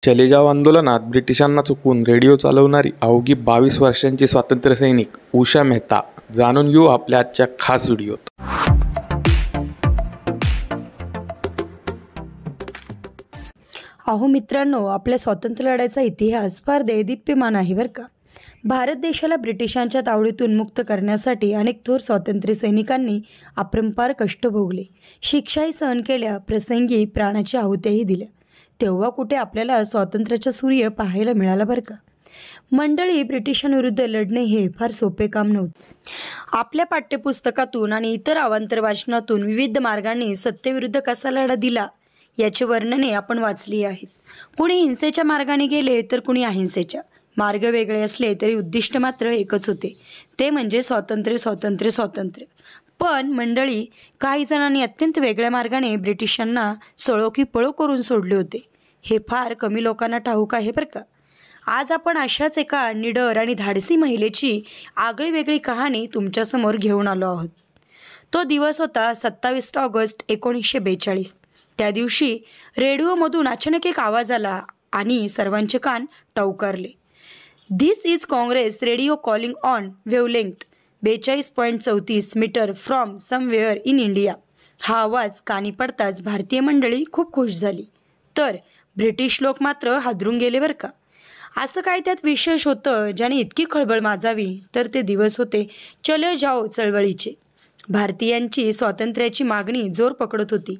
चले जाव आंदोलनात ब्रिटिशांना चुकवून रेडिओ चालवणारी अवघी 22 वर्षांची स्वातंत्र्यसैनिक उषा मेहता, जाणून घेऊ आपल्या आजच्या खास व्हिडिओत. अहो मित्रांनो, आपल्या स्वातंत्र्य लढ्याचा इतिहास फार देदीप्यमान आहे बरं का. भारत देशाला ब्रिटिशांच्या तावडीतून मुक्त करण्यासाठी अनेक थोर स्वातंत्र्य सैनिकांनी अपरंपार कष्ट भोगले, शिक्षाही सहन केल्या, प्रसंगी प्राणाच्या आहुत्याही दिल्या. तेव्हा कुठे आपल्याला स्वातंत्र्याचा सूर्य पाहायला मिळाला बरं का. मंडळी, ब्रिटिशांविरुद्ध लढणे हे फार सोपे काम नव्हते. आपल्या पाठ्यपुस्तकातून आणि इतर अवांतर वाचनातून विविध मार्गांनी सत्तेविरुद्ध कसा लढा दिला याची वर्णने आपण वाचली आहेत. कुणी हिंसेच्या मार्गाने गेले तर कुणी अहिंसेच्या. मार्ग वेगळे असले तरी उद्दिष्ट मात्र एकच होते, ते म्हणजे स्वातंत्र्य स्वातंत्र्य स्वातंत्र्य. पण मंडळी, काही जणांनी अत्यंत वेगळ्या मार्गाने ब्रिटिशांना सळो की पळो करून सोडले होते. हे फार कमी लोकांना ठाऊक आहे बरं का. आज आपण अशाच एका निडर आणि धाडसी महिलेची आगळी वेगळी कहाणी तुमच्यासमोर घेऊन आलो आहोत. तो दिवस होता 27 ऑगस्ट 1942. त्या दिवशी रेडिओमधून अचानक एक आवाज आला आणि सर्वांचे कान टवकारले. This is Congress radio calling on wavelength 42.34 metre from somewhere in India. हा आवाज कानी पडताच भारतीय मंडळी खूप खुश झाली, तर ब्रिटिश लोक मात्र हादरून गेले बरं का. असं काय त्यात विशेष होतं ज्याने इतकी खळबळ माजावी? तर ते दिवस होते चलो जाओ चळवळीचे. भारतीयांची स्वातंत्र्याची मागणी जोर पकडत होती,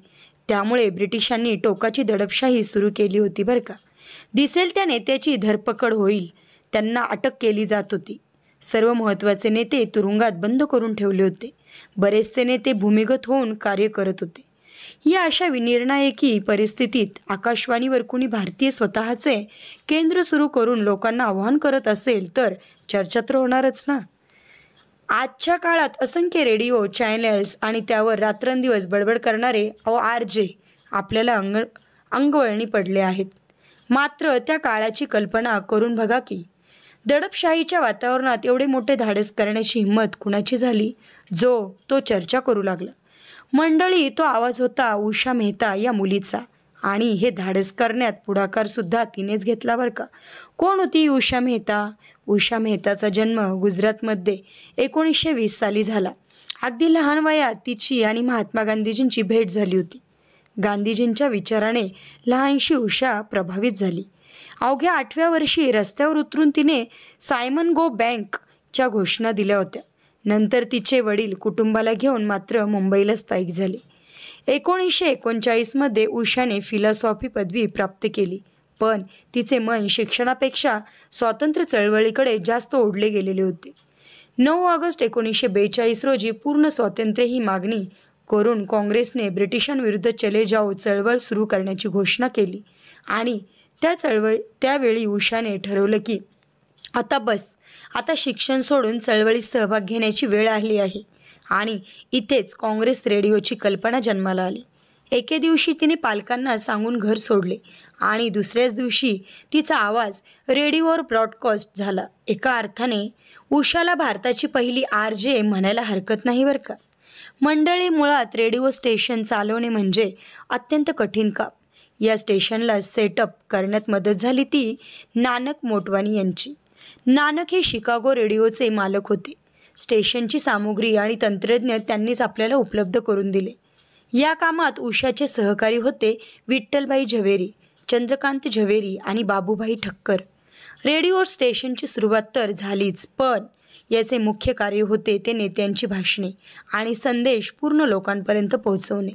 त्यामुळे ब्रिटिशांनी टोकाची दडपशाही सुरू केली होती बरं का. दिसेल त्या नेत्याची धरपकड होईल, त्यांना अटक केली जात होती. सर्व महत्त्वाचे नेते तुरुंगात बंद करून ठेवले होते. बरेचसे नेते भूमिगत होऊन कार्य करत होते. या अशा निर्णायकी परिस्थितीत आकाशवाणीवर कुणी भारतीय स्वतःचे केंद्र सुरू करून लोकांना आव्हान करत असेल तर चर्चा तर होणारच ना. आजच्या काळात असंख्य रेडिओ चॅनल्स आणि त्यावर रात्रंदिवस बडबड करणारे RJ आपल्याला अंगवळणी पडले आहेत. मात्र त्या काळाची कल्पना करून बघा की, दडपशाहीच्या वातावरणात एवढे मोठे धाडस करण्याची हिंमत कुणाची झाली, जो तो चर्चा करू लागला. मंडळी, तो आवाज होता उषा मेहता या मुलीचा, आणि हे धाडस करण्यात पुढाकारसुद्धा तिनेच घेतला बरं का. कोण होती उषा मेहता? उषा मेहताचा जन्म गुजरातमध्ये 1920 साली झाला. अगदी लहान वयात तिची आणि महात्मा गांधीजींची भेट झाली होती. गांधीजींच्या विचाराने लहानशी उषा प्रभावित झाली. अवघ्या 8व्या वर्षी रस्त्यावर उतरून तिने सायमन गो बँकच्या घोषणा दिल्या होत्या. नंतर तिचे वडील कुटुंबाला घेऊन मात्र मुंबईला स्थायिक झाले. 1939 मध्ये उषाने फिलॉसॉफी पदवी प्राप्त केली, पण तिचे मन शिक्षणापेक्षा स्वातंत्र्य चळवळीकडे जास्त ओढले गेलेले होते. 9 ऑगस्ट 1942 रोजी पूर्ण स्वातंत्र्य ही मागणी करून काँग्रेसने ब्रिटिशांविरुद्ध चले जाओ चळवळ सुरू करण्याची घोषणा केली, आणि त्यावेळी उषाने ठरवलं की आता बस, आता शिक्षण सोडून चळवळीत सहभाग घेण्याची वेळ आली आहे. आणि इथेच काँग्रेस रेडिओची कल्पना जन्माला आली. एके दिवशी तिने पालकांना सांगून घर सोडले आणि दुसऱ्याच दिवशी तिचा आवाज रेडिओवर ब्रॉडकास्ट झाला. एका अर्थाने उषाला भारताची पहिली RJ म्हणायला हरकत नाही बरं का. मंडळी, मुळात रेडिओ स्टेशन चालवणे म्हणजे अत्यंत कठीण काम. या स्टेशनला सेटअप करण्यात मदत झाली ती नानक मोटवानी यांची. नानक हे शिकागो रेडिओचे मालक होते. स्टेशनची सामुग्री आणि तंत्रज्ञ त्यांनीच आपल्याला उपलब्ध करून दिले. या कामात उषाचे सहकारी होते विठ्ठलभाई झवेरी, चंद्रकांत झवेरी आणि बाबूभाई ठक्कर. रेडिओ स्टेशनची सुरुवात तर झालीच, पण याचे मुख्य कार्य होते ते नेत्यांची भाषणे आणि संदेश पूर्ण लोकांपर्यंत पोहोचवणे.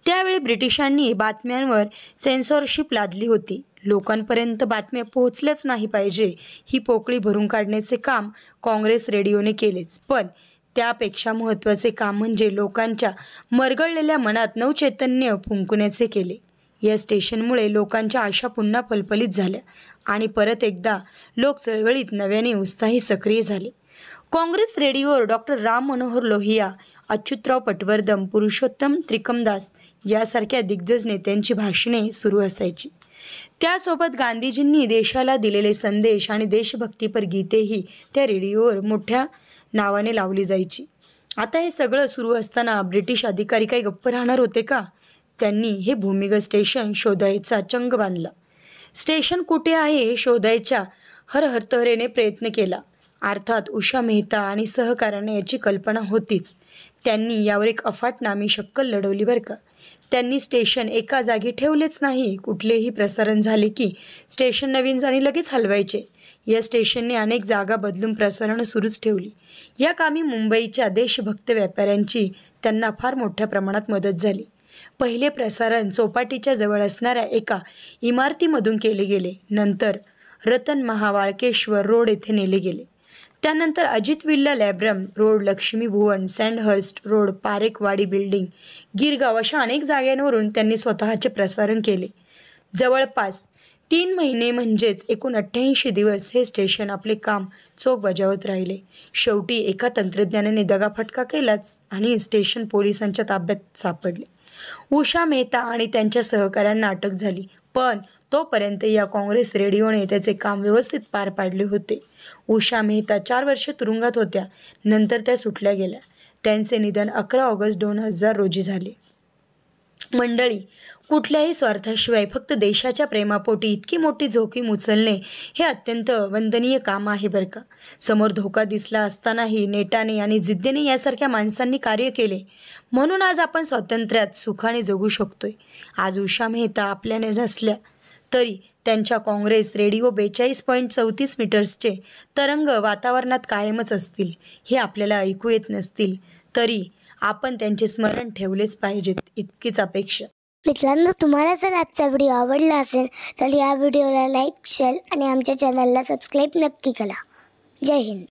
त्यावेळी ब्रिटिशांनी बातम्यांवर सेन्सॉरशिप लादली होती. लोकांपर्यंत बातम्या पोहोचल्याच नाही पाहिजे ही पोकळी भरून काढण्याचे काम काँग्रेस रेडिओने केलेच, पण त्यापेक्षा महत्त्वाचे काम म्हणजे लोकांच्या मरगळलेल्या मनात नवचैतन्य फुंकण्याचे केले. या स्टेशनमुळे लोकांच्या आशा पुन्हा फलफलित झाल्या आणि परत एकदा लोक चळवळीत नव्याने उत्साही सक्रिय झाले. काँग्रेस रेडिओवर डॉक्टर राम मनोहर लोहिया, अच्युतराव पटवर्धन, पुरुषोत्तम त्रिकमदास यासारख्या दिग्गज नेत्यांची भाषणे सुरू असायची. त्यासोबत गांधीजींनी देशाला दिलेले संदेश आणि देशभक्तीपर गीतेही त्या रेडिओवर मोठ्या नावाने लावली जायची. आता हे सगळं सुरू असताना ब्रिटिश अधिकारी काही गप्प राहणार होते का? त्यांनी हे भूमिगत स्टेशन शोधायचा चंग बांधला. स्टेशन कुठे आहे हे शोधायच्या हरहरतऱ्हेने प्रयत्न केला. अर्थात उषा मेहता आणि सहकाऱ्यांना याची कल्पना होतीच. त्यांनी यावर एक अफाट नामी शक्कल लढवली बरं का. त्यांनी स्टेशन एका जागी ठेवलेच नाही. कुठलेही प्रसारण झाले की स्टेशन नवीन जाणी लगेच हलवायचे. या स्टेशनने अनेक जागा बदलून प्रसारणं सुरूच ठेवली. या कामी मुंबईच्या देशभक्त व्यापाऱ्यांची त्यांना फार मोठ्या प्रमाणात मदत झाली. पहिले प्रसारण चौपाटीच्या जवळ असणाऱ्या एका इमारतीमधून केले गेले. नंतर रतन महावाळकेश्वर रोड येथे नेले गेले. त्यानंतर Ajit villa Laburnum road, Lakshmi Bhuvan, Sandhurst road, Parekhwadi building, Girgaon अशा अनेक जागांवरून त्यांनी स्वतःचे प्रसारण केले. जवळपास 3 महिने म्हणजेच एकूण 88 दिवस हे स्टेशन आपले काम चोख बजावत राहिले. शेवटी एका तंत्रज्ञानाने दगाफटका केलाच आणि स्टेशन पोलिसांच्या ताब्यात सापडले. उषा मेहता आणि त्यांच्या सहकाऱ्यांना अटक झाली. पण तोपर्यंत या काँग्रेस रेडिओने त्याचे काम व्यवस्थित पार पाडले होते. उषा मेहता 4 वर्षे तुरुंगात होत्या. नंतर त्या सुटल्या गेल्या. त्यांचे निधन 11 ऑगस्ट 2000 रोजी झाले. मंडळी, कुठल्याही स्वार्थाशिवाय फक्त देशाच्या प्रेमापोटी इतकी मोठी जोखीम उचलणे हे अत्यंत वंदनीय काम आहे बरं का. समोर धोका दिसला असतानाही नेटाने आणि जिद्दीने यासारख्या माणसांनी कार्य केले म्हणून आज आपण स्वातंत्र्यात सुखाने जगू शकतोय. आज उषा मेहता आपल्याने नसल्या तरी त्यांच्या काँग्रेस रेडिओ 42.34 मीटर्सचे तरंग वातावरणात कायमच असतील. हे आपल्याला ऐकू येत नसतील तरी आपण त्यांचे स्मरण ठेवलेच पाहिजेत, इतकीच अपेक्षा. मित्रांनो, तुम्हाला जर आजचा व्हिडिओ आवडला असेल तर या व्हिडिओला लाईक, शेअर आणि आमच्या चॅनलला सबस्क्राईब नक्की करा. जय हिंद.